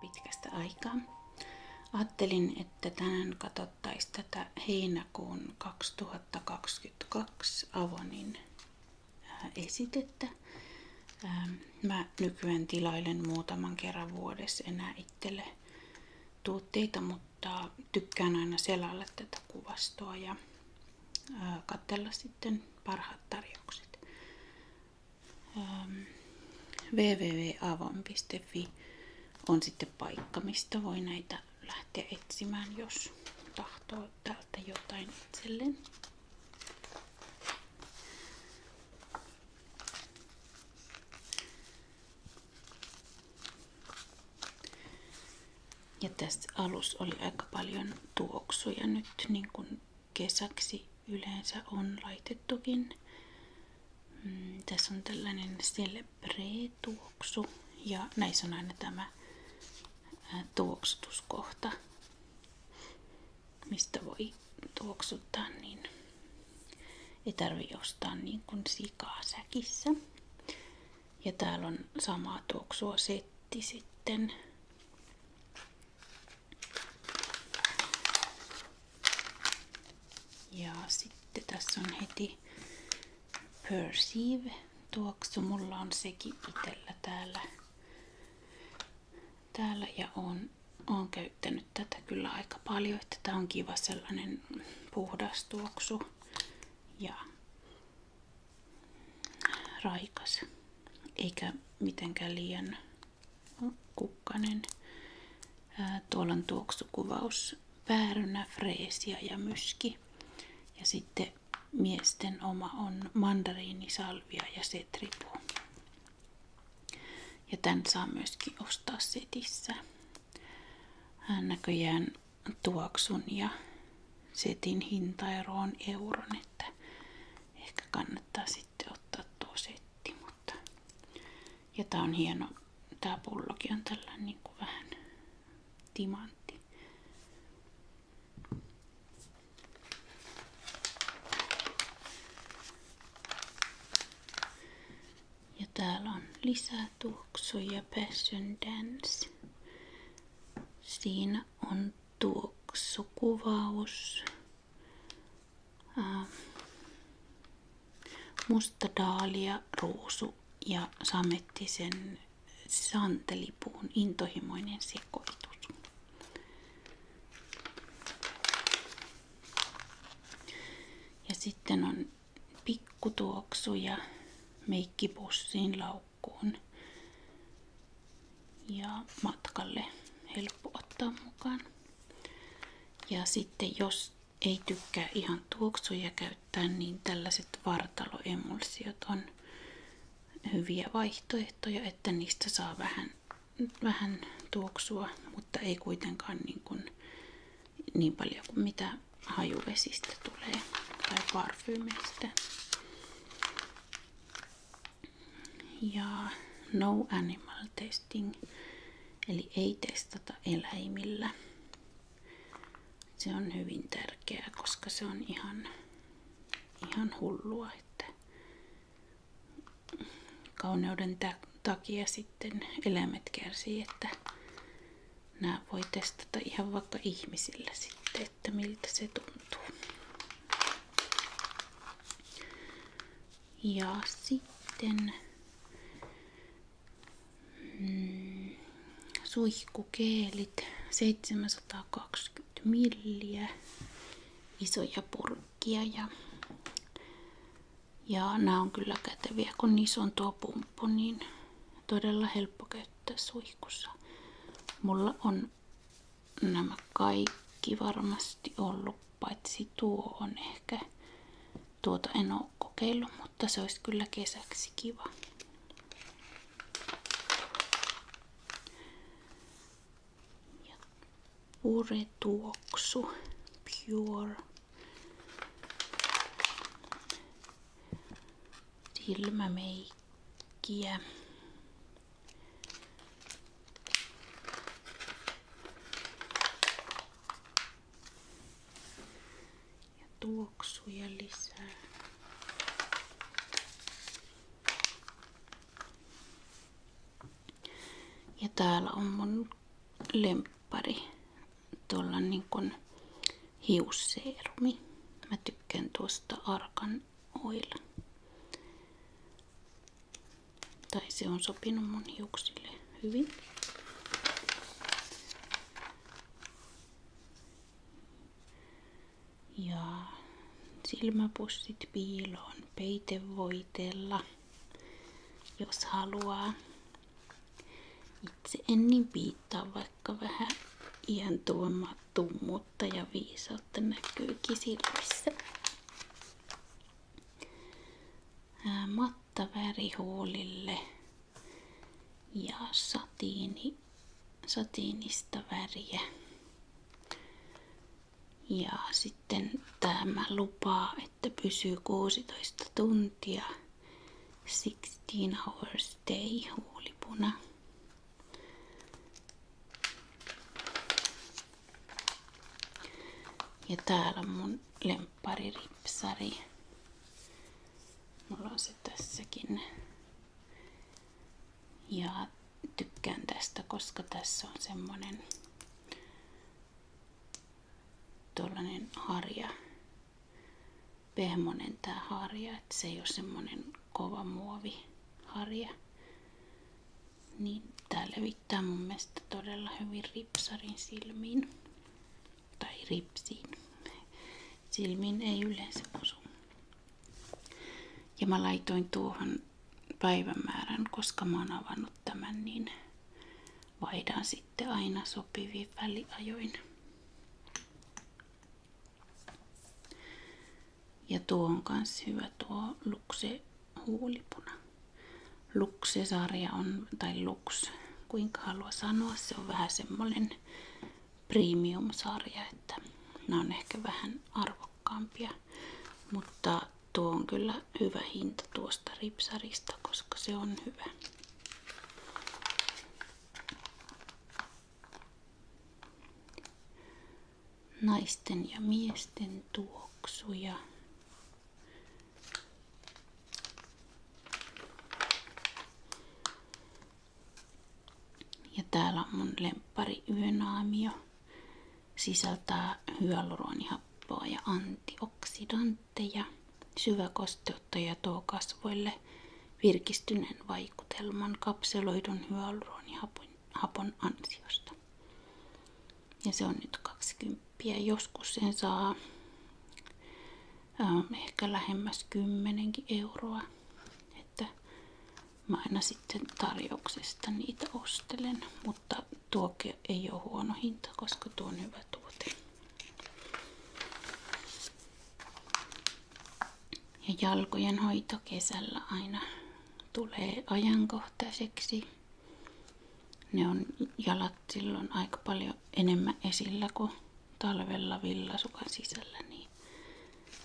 pitkästä aikaa. Ajattelin, että tänään katsottaisiin tätä heinäkuun 2022 Avonin esitettä. Mä nykyään tilailen muutaman kerran vuodessa enää itselle tuotteita, mutta tykkään aina selailla tätä kuvastoa ja katsella sitten parhaat tarjoukset. www.avon.fi on sitten paikka, mistä voi näitä lähteä etsimään, jos tahtoo täältä jotain itselleen. Ja tässä alussa oli aika paljon tuoksuja nyt, niin kuin kesäksi yleensä on laitettukin. Tässä on tällainen Celebré-tuoksu ja näissä on aina tämä tuoksutuskohta, mistä voi tuoksuttaa, niin ei tarvitse ostaa niin kuin sikaa säkissä. Ja täällä on samaa tuoksua setti sitten. Ja sitten tässä on heti Perceive tuoksu. Mulla on sekin itsellä täällä ja oon käyttänyt tätä kyllä aika paljon, että tää on kiva sellainen puhdas tuoksu ja raikas, eikä mitenkään liian kukkanen. Tuolla on tuoksukuvaus päärynä, freesia ja myski. Ja sitten miesten oma on mandariini, salvia ja setripuu. Ja tän saa myöskin ostaa setissä. Näköjään tuoksun ja setin hintaero on euron, että ehkä kannattaa sitten ottaa tuo setti. Ja tää on hieno, tää pullokin on tällainen niin kuin vähän timantti. Ja täällä on lisää tuoksuja, Passion Dance. Siinä on tuoksukuvaus. Musta daalia, ruusu ja samettisen santelipuun intohimoinen sekoitus. Ja sitten on pikkutuoksuja meikkipussiin, laukkuun ja matkalle helppo ottaa mukaan. Ja sitten jos ei tykkää ihan tuoksuja käyttää, niin tällaiset vartaloemulsiot on hyviä vaihtoehtoja, että niistä saa vähän tuoksua, mutta ei kuitenkaan niin paljon kuin mitä hajuvesistä tulee tai parfyymeistä. Ja no animal testing, eli ei testata eläimillä. Se on hyvin tärkeää, koska se on ihan hullua, että kauneuden takia sitten eläimet kärsii, että nämä voi testata ihan vaikka ihmisillä sitten, että miltä se tuntuu. Ja sitten suihkukeelit 720 milliä, isoja purkkia ja nämä on kyllä käteviä, kun niissä on tuo pumppu, niin todella helppo käyttää suihkussa. Mulla on nämä kaikki varmasti ollut, paitsi tuo on ehkä, tuota en ole kokeillut, mutta se olisi kyllä kesäksi kiva. Pure-tuoksu, Pure, silmämeikkiä, ja tuoksuja lisää. Ja täällä on mun lemppari. Tuolla niin kuin hiusseerumi. Mä tykkään tuosta Argan Oil. Tai se on sopinut mun hiuksille hyvin. Ja silmäpussit piiloon peitevoiteella, jos haluaa. Itse en niin piittaa, vaikka vähän iän tuomaa tummuutta ja viisautta näkyykin silmissä. Mattaväri huulille ja satiinista väriä. Ja sitten tämä lupaa, että pysyy 16 tuntia. 16 hours day huulipuna. Ja täällä on mun lemppariripsari. Mulla on se tässäkin. Ja tykkään tästä, koska tässä on semmonen tuollainen harja. Pehmonen tää harja, että se ei ole semmonen kova muoviharja. Niin tää levittää mun mielestä todella hyvin ripsarin silmiin. Tai ripsiin. Silmiin ei yleensä osu. Ja mä laitoin tuohon päivämäärän, koska mä oon avannut tämän, niin vaihdan sitten aina sopiviin väliajoin. Ja tuo on kans hyvä tuo Luxe huulipuna. Luxe-sarja on, tai Lux, kuinka haluaa sanoa, se on vähän semmoinen premium-sarja, että nämä on ehkä vähän arvokkaampia, mutta tuo on kyllä hyvä hinta tuosta ripsarista, koska se on hyvä. Naisten ja miesten tuoksuja. Ja täällä on mun lemppari Yönaamio. Sisältää hyaluronihappoa ja antioksidantteja. Syvä kosteutta ja tuo kasvoille virkistyneen vaikutelman kapseloidun hyaluronihapon ansiosta. Ja se on nyt 20. Joskus sen saa ehkä lähemmäs 10 euroa. Että mä aina sitten tarjouksesta niitä ostelen, mutta tuokin ei ole huono hinta, koska tuo on hyvä tuote. Ja jalkojen hoito kesällä aina tulee ajankohtaiseksi. Ne on jalat silloin aika paljon enemmän esillä kuin talvella villasukan sisällä, niin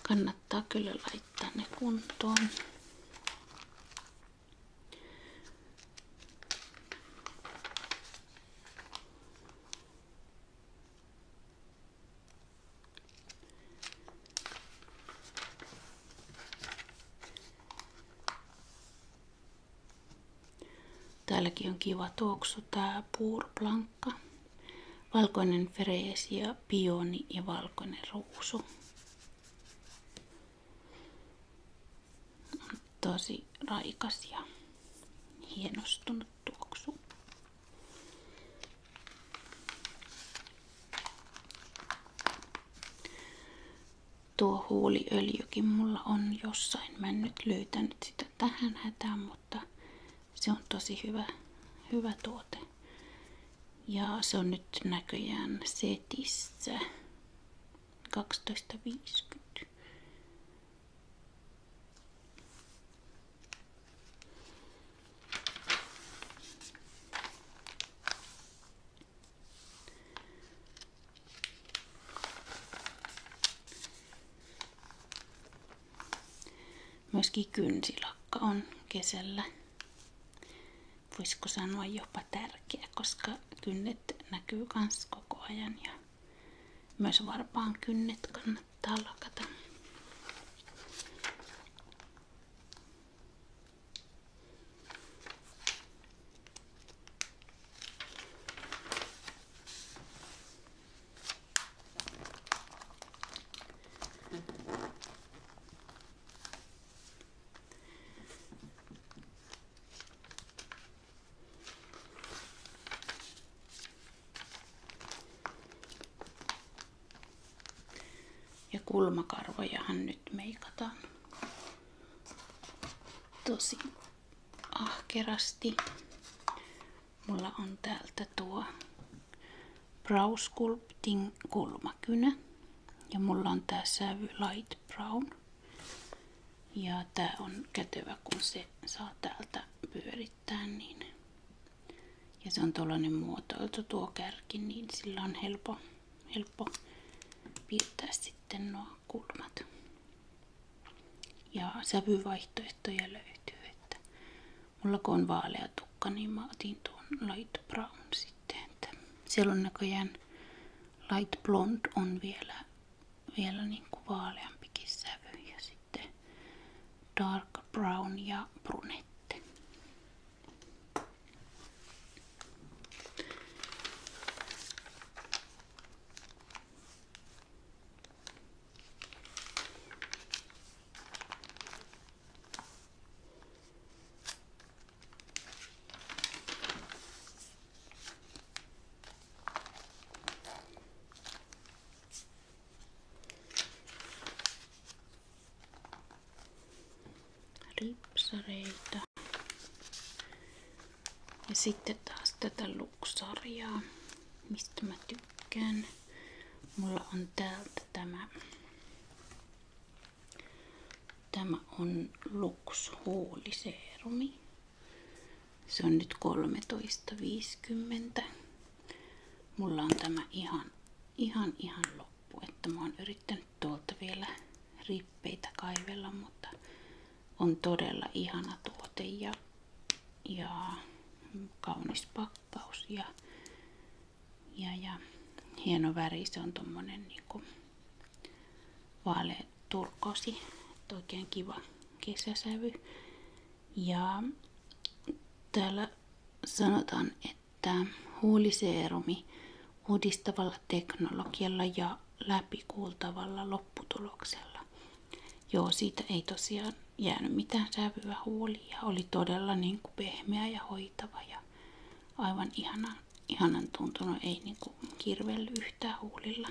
kannattaa kyllä laittaa ne kuntoon. Täälläkin on kiva tuoksu, tää Pure Blanca, valkoinen freesia, pioni ja valkoinen ruusu. On tosi raikas ja hienostunut tuoksu. Tuo huuliöljykin mulla on jossain. Mä en nyt löytänyt sitä tähän hätään, mutta se on tosi hyvä tuote. Ja se on nyt näköjään setissä 12,50. Myöskin kynsilakka on kesällä, voisiko sanoa jopa tärkeä, koska kynnet näkyy kans koko ajan ja myös varpaan kynnet kannattaa lakata. kulmakarvojahan nyt meikataan tosi ahkerasti. Mulla on täältä tuo Brow Sculpting kulmakynä. Ja mulla on tää sävy Light Brown. Ja tää on kätevä, kun se saa täältä pyörittää niin. Ja se on tollanen muotoiltu tuo kärki, niin sillä on helppo piirtää sitten nuo kulmat. Ja sävyvaihtoehtoja löytyy, että mulla kun on vaalea tukka, niin mä otin tuon Light Brown sitten. Että siellä on näköjään Light Blonde on vielä niin kuin vaaleampikin sävy ja sitten Dark Brown ja Brunette. Ripsareita. Ja sitten taas tätä Lux-sarjaa, mistä mä tykkään. Mulla on täältä tämä on Lux huuliseerumi. Se on nyt 13,50. Mulla on tämä ihan loppu, että mä oon yrittänyt tuolta vielä rippeitä kaivella, mutta on todella ihana tuote ja kaunis pakkaus ja hieno väri. Se on tommonen niinku vaalea turkoosi, oikein kiva kesäsävy. Ja täällä sanotaan, että huuliseerumi uudistavalla teknologialla ja läpikuultavalla lopputuloksella. Joo, siitä ei tosiaan jäänyt mitään sävyä huuliin ja oli todella niin kuin pehmeä ja hoitava ja aivan ihanan tuntunut, ei niin kuin kirvellyt yhtään huulilla.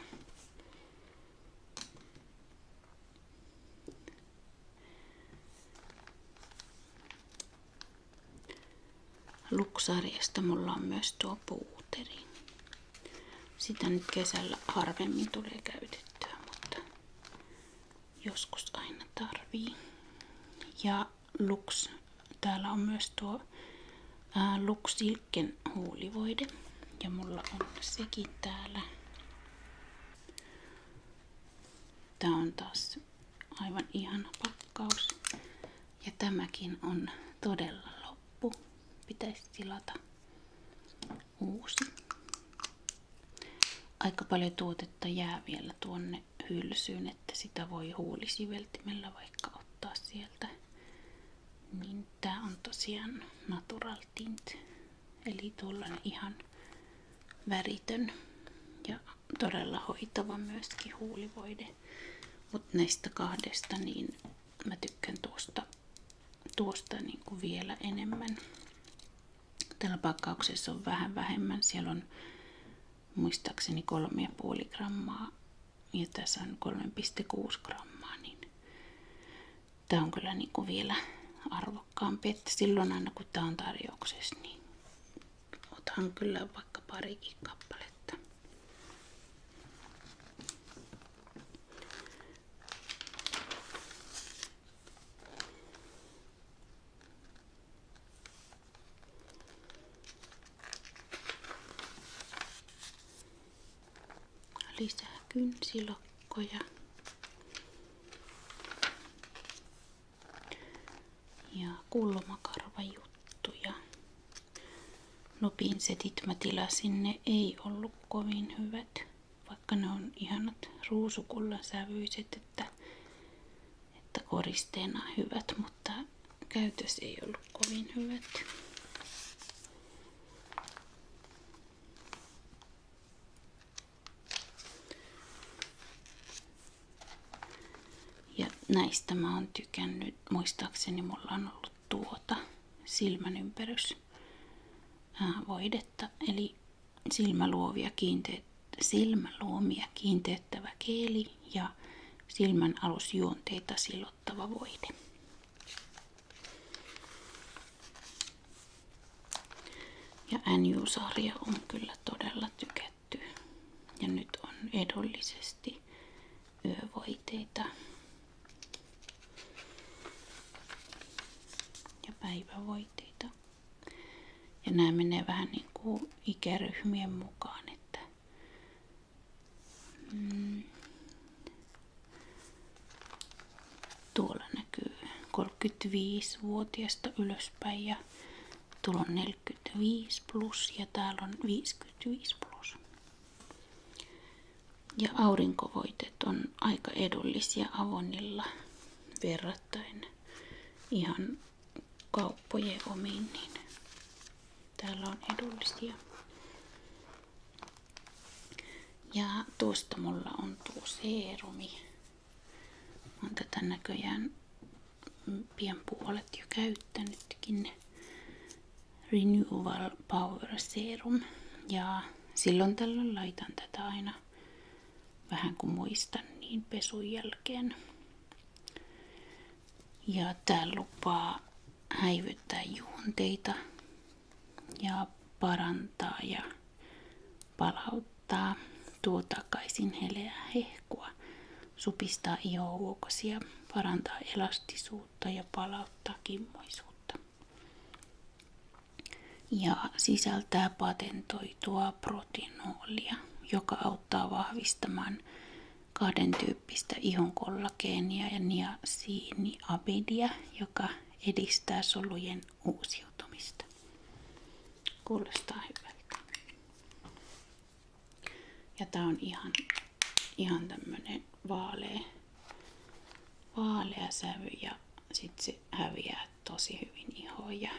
Lux-sarjasta mulla on myös tuo puuteri. Sitä nyt kesällä harvemmin tulee käytettyä, mutta joskus aina tarvii. Ja Lux, täällä on myös tuo Lux Silken huulivoide. Ja mulla on sekin täällä. Tää on taas aivan ihana pakkaus. Ja tämäkin on todella loppu. Pitäisi tilata uusi. Aika paljon tuotetta jää vielä tuonne hylsyyn, että sitä voi huulisiveltimellä vaikka ottaa sieltä. Niin tää on tosiaan Natural Tint, eli tuollainen ihan väritön ja todella hoitava myöskin huulivoide. Mutta näistä kahdesta niin mä tykkään tuosta niin kuin vielä enemmän. Tällä pakkauksessa on vähän vähemmän. Siellä on muistaakseni 3,5 grammaa ja tässä on 3,6 grammaa. Niin tää on kyllä niin kuin vielä arvokkaampi, että silloin aina kun tää on tarjouksessa, niin otan kyllä vaikka parikin kappaletta. Lisää kynsilokkoja. Ja kulmakarvajuttuja. No pinsetit mä tilasin, ne ei ollut kovin hyvät, vaikka ne on ihanat ruusukullan sävyiset, että koristeena hyvät, mutta käytös ei ollut kovin hyvät. Ja näistä mä oon tykännyt, muistaakseni mulla on ollut tuota silmän voidetta, eli silmäluomia kiinteyttävä keeli ja silmän alusjuonteita silottava voide. Ja NU-sarja on kyllä todella tykätty. Ja nyt on edullisesti yövoiteita ja päivävoiteita. Ja nämä menee vähän niin kuin ikäryhmien mukaan, että tuolla näkyy 35-vuotiaasta ylöspäin ja tuolla on 45 plus ja täällä on 55 plus. Ja aurinkovoiteet on aika edullisia Avonilla verrattain ihan kauppojen omiin, niin täällä on edullisia. Ja tuosta mulla on tuo seerumi. Olen tätä näköjään pian puolet jo käyttänytkin. Renewal Power Serum. Ja silloin tällöin laitan tätä aina vähän kun muistan niin pesun jälkeen. Ja tää lupaa häivyttää juonteita ja parantaa ja palauttaa, tuo takaisin heleää hehkua, supistaa ihovuokosia, parantaa elastisuutta ja palauttaa kimmoisuutta. Ja sisältää patentoitua protinolia, joka auttaa vahvistamaan 2 tyyppistä ihon kollageenia ja niasiiniamidia, joka edistää solujen uusiutumista. Kuulostaa hyvältä. Ja tää on ihan tämmönen vaalea sävy ja sit se häviää tosi hyvin ihoon ja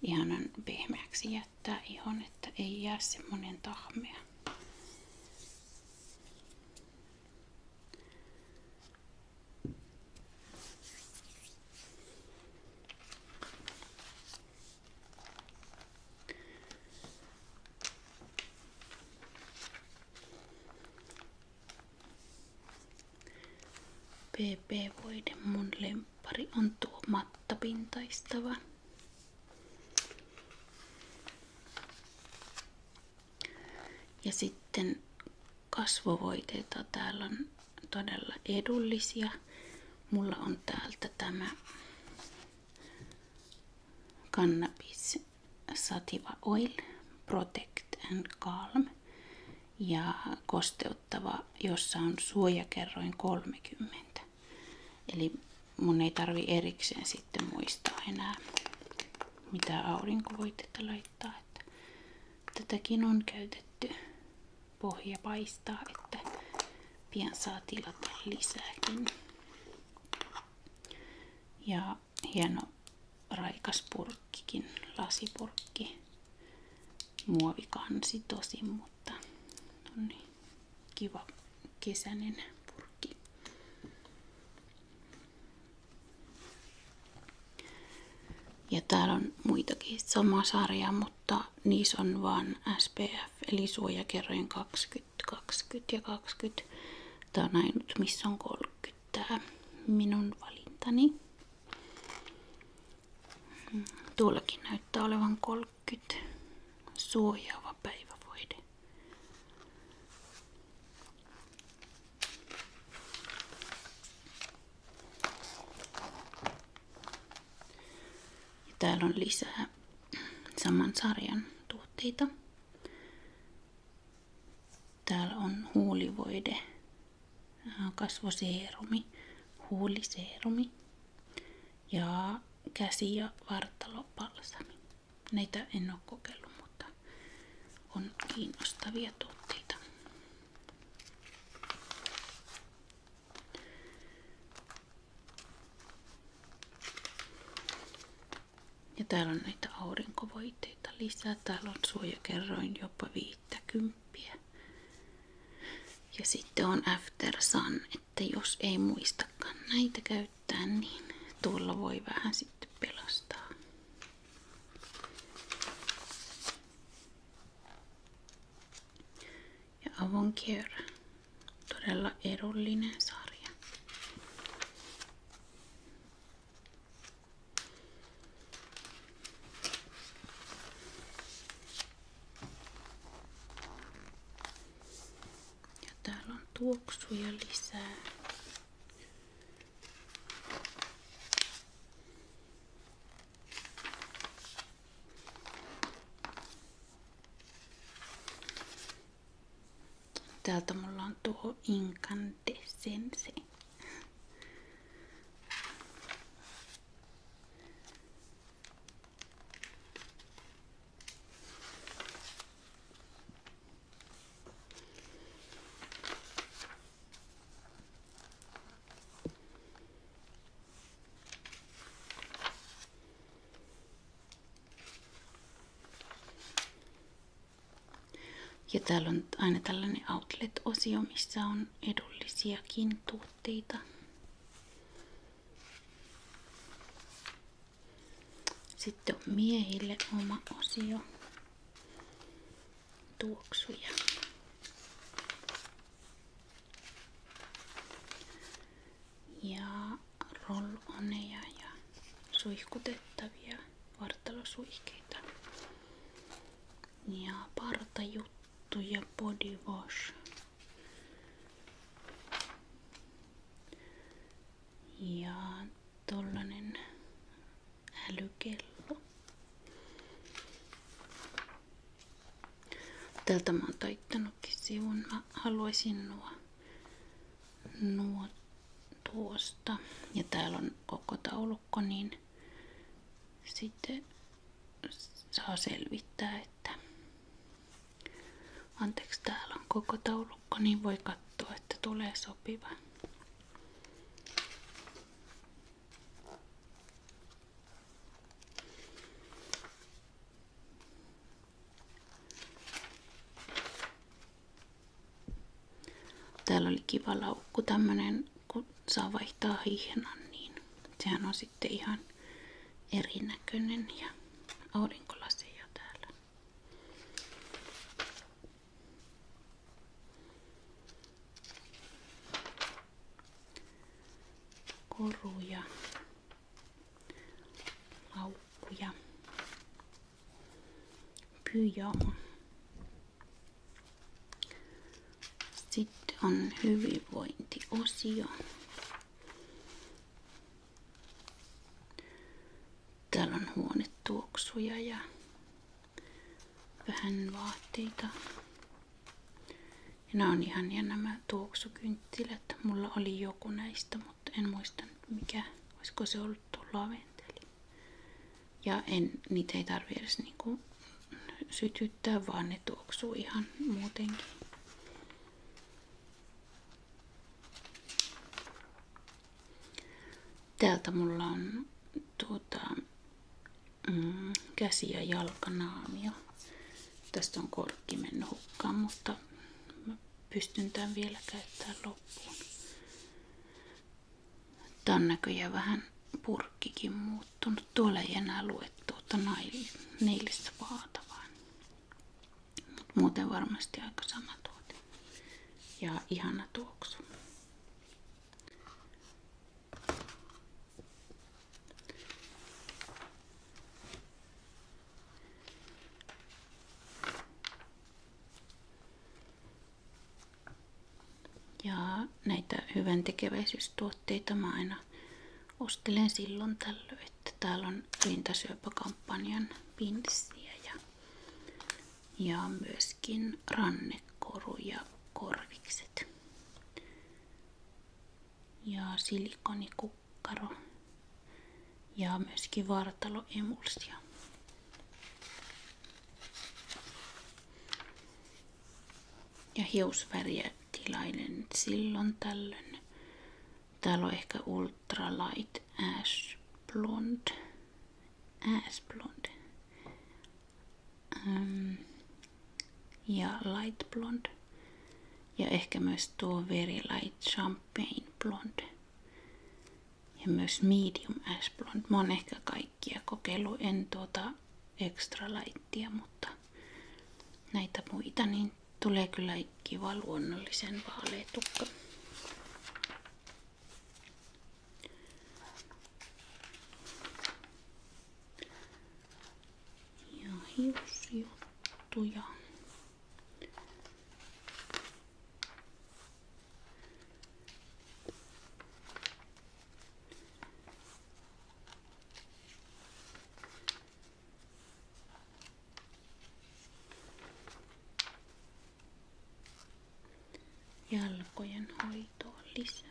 ihanan pehmeäksi jättää ihon, että ei jää semmonen tahmea. PP-voide mun lemppari on tuo mattapintaistava. Ja sitten kasvovoiteita täällä on todella edullisia. Mulla on täältä tämä Cannabis Sativa Oil Protect and Calm ja kosteuttava, jossa on suojakerroin 30. Eli mun ei tarvi erikseen sitten muistaa enää mitä aurinkovoiteita laittaa. Että tätäkin on käytetty. Pohja paistaa, että pian saa tilata lisääkin. Ja hieno raikas purkkikin, lasipurkki. Muovikansi tosin, mutta on niin kiva kesäinen purkki. Ja täällä on muitakin sama sarja, mutta niissä on vaan SPF, eli suojakerroin 20, 20 ja 20. Tää on ainut, missä on 30. Tää minun valintani. Tuollakin näyttää olevan 30. Suojaava päivävoide. Ja täällä on lisää saman sarjan tuotteita. Täällä on huulivoide, kasvoseerumi, huuliseerumi ja käsi- ja vartalopalsami. Näitä en ole kokeillut, mutta on kiinnostavia tuotteita. Ja täällä on näitä aurinkovoiteita lisää. Täällä on suojakerroin jopa 50. Ja sitten on After Sun, että jos ei muistakaan näitä käyttää, niin tuolla voi vähän sitten pelastaa. Ja Avon Care, Todella edullinen sarja. Ja täällä on tuoksuja lisää. Täältä mulla on tuo Incandescence. Ja täällä on aina tällainen outlet-osio, missä on edullisiakin tuotteita. Sitten on miehille oma osio. Tuoksuja. Ja roll-oneja ja suihkutettavia vartalosuihkeita. Ja partajuttuja. Ja body wash. Ja tollanen älykello. Täältä mä oon taittanutkin sivun. Mä haluaisin nuo tuosta. Ja täällä on koko taulukko, niin sitten saa selvittää, että anteeksi, täällä on koko taulukko, niin voi katsoa, että tulee sopiva. Täällä oli kiva laukku, tämmönen, kun saa vaihtaa hihnan, niin sehän on sitten ihan erinäköinen ja aurinkolaseja täällä. Koruja, laukkuja, pyjama. Sitten on hyvinvointiosio. Täällä on huonetuoksuja ja vähän vaatteita. Ja nämä on ihania nämä tuoksukynttilät. Mulla oli joku näistä, mutta en muista mikä. Olisiko se ollut tuo laventeli. Ja niitä ei tarvitse edes niinku sytyttää, vaan ne tuoksuu ihan muutenkin. Täältä mulla on käsi- ja jalkanaamio. Tästä on korkki mennyt hukkaan, mutta mä pystyn tämän vielä käyttämään loppuun. Tää on näköjään vähän purkkikin muuttunut. Tuolla ei enää lue neilissä vaata vaan. Mut muuten varmasti aika sama tuote. Ja ihana tuoksu. Ja näitä hyväntekeväisyystuotteita mä aina ostelen silloin tällöin, että täällä on rintasyöpäkampanjan pinssiä ja myöskin rannekoru ja korvikset. Ja silikonikukkaro ja myöskin vartaloemulsio. Ja hiusväriä tilailen silloin tällöin. Täällä on ehkä Ultra Light Ash Blonde. Ja Light Blonde. Ja ehkä myös tuo Very Light Champagne Blonde. Ja myös Medium Ash Blonde. Mä oon ehkä kaikkia kokeillut, en Extra Lightia, mutta näitä muita, niin Tulee kyllä kiva luonnollisen vaalea tukka. Ja hiusjuttuja. Jalkojen hoitoa lisää.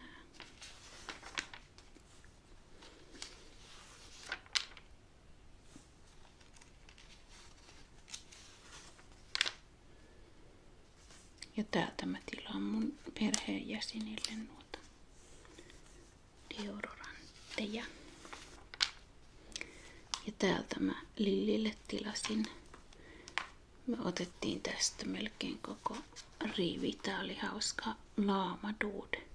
Ja täältä mä tilaan mun perheenjäsenille noita deodorantteja. Ja täältä mä Lillille tilasin. Me otettiin tästä melkein koko rivi. Tää oli hauska Lama Dude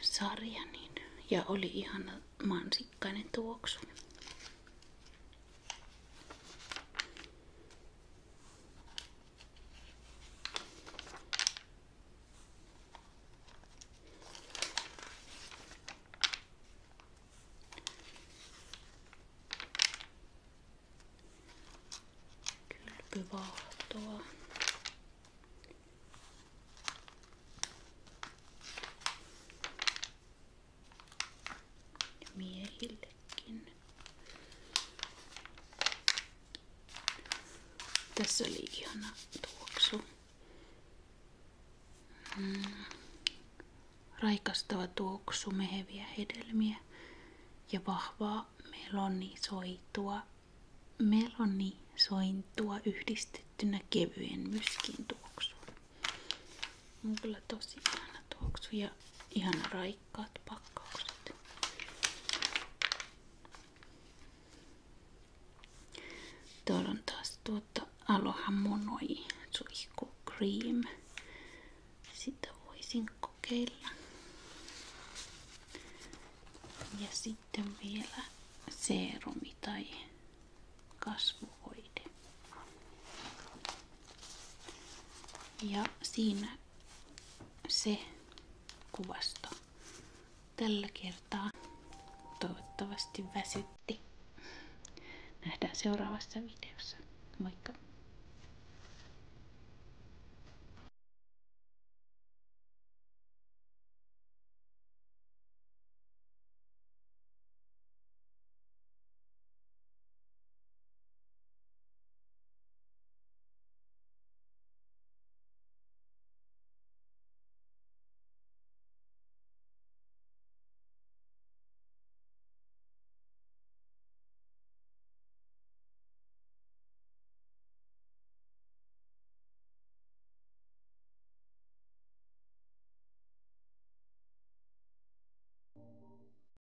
sarja niin. Ja oli ihana mansikkainen tuoksu. Kylpyvaahtoa. Ja miehillekin. Tässä oli ihana tuoksu. Raikastava tuoksu, meheviä hedelmiä ja vahvaa melonisointua yhdistettynä kevyen myskin tuoksuun. On kyllä tosi ihana tuoksu ja ihana raikkaat pakkaukset. Tuolla on taas Aloha Monoi suihku cream. Sitä voisin kokeilla. Ja sitten vielä seerumi tai kasvuvoide. Ja siinä se kuvasto tällä kertaa. Toivottavasti väsytti. Nähdään seuraavassa videossa. Moikka!